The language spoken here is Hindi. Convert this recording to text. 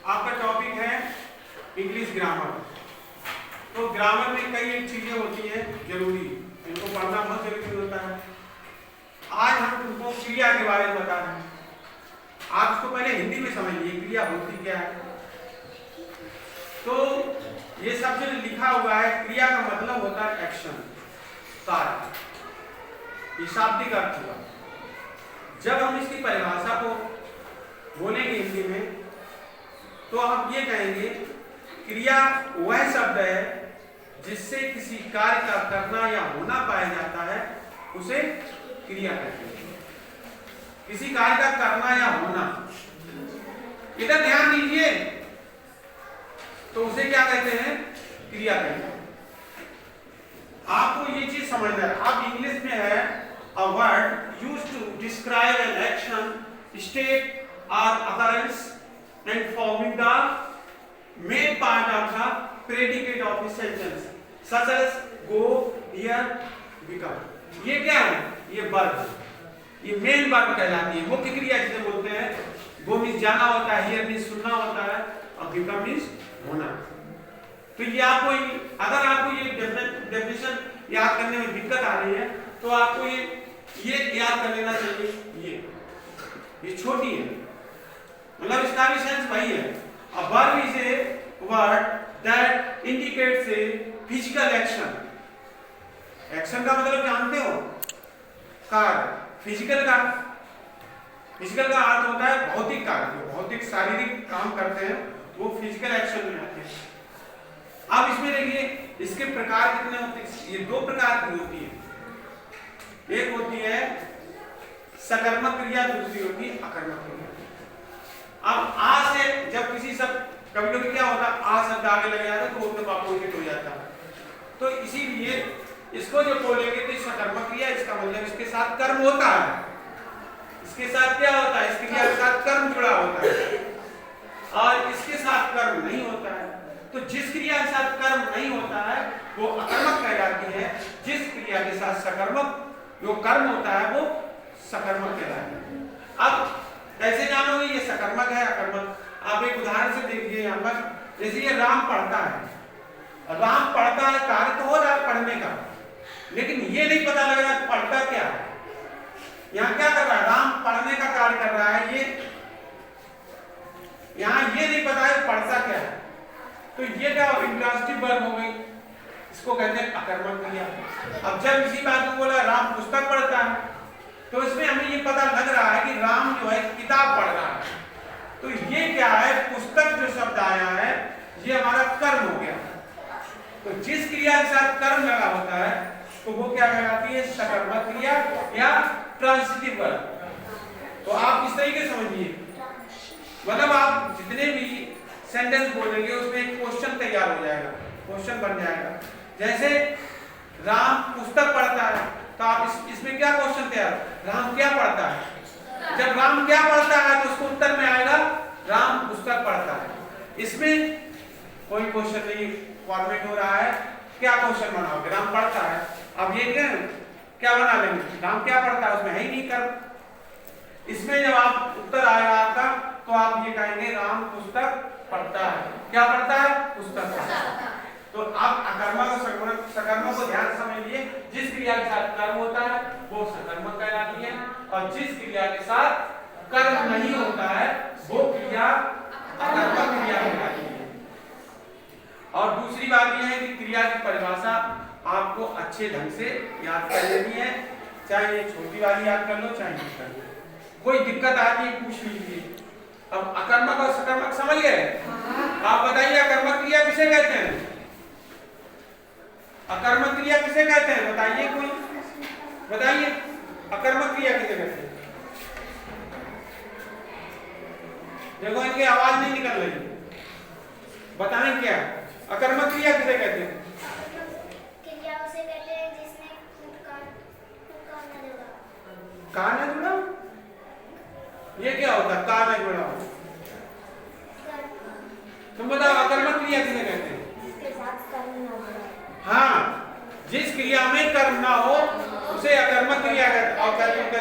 आपका टॉपिक है इंग्लिश ग्रामर। तो ग्रामर में कई एक चीजें होती हैं जरूरी, इनको पढ़ना बहुत जरूरी होता है। आज हम तुमको क्रिया के बारे में बता रहे हैं। आप इसको पहले हिंदी में समझिए, क्रिया होती क्या है। तो ये सब जो लिखा हुआ है, क्रिया का मतलब होता है एक्शन, कार्य। ये शाब्दिक अर्थ हुआ। जब हम इसकी परिभाषा को बोलेंगे हिंदी में तो आप ये कहेंगे क्रिया वह शब्द है जिससे किसी कार्य का करना या होना पाया जाता है, उसे क्रिया कहते हैं। किसी कार्य का करना या होना, इधर ध्यान दीजिए, तो उसे क्या कहते हैं? क्रिया कहते हैं। आपको ये चीज समझना है। आप इंग्लिश में है a word used to describe an action, state or occurrence and forming the main part of the predicate of a sentence such as go, hear, become। ये क्या है? ये वर्ब, ये मेन वर्ब कहलाती है, मुख्य क्रिया जिसे बोलते हैं। go मीन्स जाना होता है, hear मीन्स सुनना होता है, और become मीन्स होना। तो ये आपको, अगर आपको ये डेफिनेशन याद करने में दिक्कत आ रही है तो आपको ये याद कर लेना चाहिए। ये छोटी है, मतलब इसका भी सेंस वही है। A verb is a word that indicates a physical action। Action का मतलब जानते हो? कार्य। फिजिकल का अर्थ होता है भौतिक कार्य, जो भौतिक शारीरिक काम करते हैं वो फिजिकल एक्शन में आते हैं। अब इसमें देखिए इसके प्रकार कितने होते हैं। ये दो प्रकार की होती है। एक होती है सकर्मक क्रिया, दूसरी होती है अकर्मक क्रिया। अब आ से जब किसी सब कभी कभी क्या होता है, आ शब्द आगे लग जाता है तो उसमें अपोजिट हो जाता है। तो इसीलिए इसको जो बोलेंगे तो सकर्मक क्रिया, इसका मतलब इसके साथ कर्म होता है। इसके साथ क्या होता है? इस क्रिया के साथ कर्म जुड़ा होता है, और इसके साथ कर्म नहीं होता है। तो जिस क्रिया के साथ कर्म नहीं होता है वो अकर्मक कहलाती है। जिस क्रिया के साथ सकर्मक जो कर्म होता है वो सकर्मक कहलाती है। अब कैसे जानोगे ये सकर्मक है अकर्मक? आप एक उदाहरण से देखिए यहाँ पर, जैसे ये राम पढ़ता है। राम पढ़ता है, कार्य तो हो रहा है पढ़ने का, लेकिन ये नहीं पता लग रहा है पढ़ता क्या है। यहाँ क्या कर रहा है? राम पढ़ने का कार्य कर रहा है, ये यहाँ ये नहीं पता है पढ़ता क्या है। तो ये क्या इंट्रांसिटिव वर्ब हो गई, इसको कहते हैं अकर्मक क्रिया। अब जब इसी बात को बोला राम पुस्तक पढ़ता है, तो इसमें हमें ये पता लग रहा है कि राम जो है किताब पढ़ रहा है। तो ये क्या है? पुस्तक जो शब्द आया है ये हमारा कर्म हो गया। तो जिस क्रिया के साथ कर्म लगा होता है तो वो क्या कहलाती है? सकर्मक क्रिया या ट्रांसिटिव वर्ब। तो आप इस तरीके से समझिए, मतलब आप जितने भी सेंटेंस बोलेंगे उसमें एक क्वेश्चन तैयार हो जाएगा, क्वेश्चन बन जाएगा। जैसे राम पुस्तक पढ़ता है, तो आप इसमें क्या क्वेश्चन तैयार? राम क्या पढ़ता है? जब राम क्या पढ़ता है तो उसको उत्तर में आएगा राम पुस्तक पढ़ता है। इसमें कोई क्वेश्चन नहीं फॉर्मेट हो रहा है। क्या क्वेश्चन बनाओगे? राम पढ़ता है। अब ये क्या बना लेंगे? राम क्या पढ़ता है, उसमें है ही नहीं कर्म। इसमें जब आप उत्तर आएगा आपका तो आप ये कहेंगे राम पुस्तक पढ़ता है। क्या पढ़ता है? पुस्तक पढ़ता है। तो आप अकर्मक और सकर्मक को ध्यान से समझिए। जिस क्रिया के साथ कर्म होता है वो सकर्मक कहलाती है, और जिस क्रिया के साथ कर्म नहीं होता है वो क्रिया अकर्मक क्रिया कहलाती है। और दूसरी बात यह है कि क्रिया की परिभाषा आपको अच्छे ढंग से याद कर लेनी है। चाहे ये छोटी वाली याद कर लो, चाहे ये कर लो, कोई दिक्कत आती है पूछ लीजिए। अब अकर्मक और सकर्मक समझ गए? आप बताइए अकर्मक क्रिया किसे कहते हैं? अकर्मक क्रिया किसे कहते हैं? बताइए, कोई बताइए अकर्मक क्रिया किसे कहते हैं? देखो इनकी आवाज नहीं निकल रही, बताएं क्या अकर्मक क्रिया किसे कहते हैं? क्रिया उसे कहते हैं जिसमें का ना जुड़ा। ये क्या होता है का ना जुड़ा? तुम बताओ अकर्मक क्रिया किसे कहते हैं? जिसके साथ कर्म ना जुड़ा। हाँ, जिस क्रिया में कर्म ना हो उसे अकर्मक क्रिया कहते हैं। और कर्म का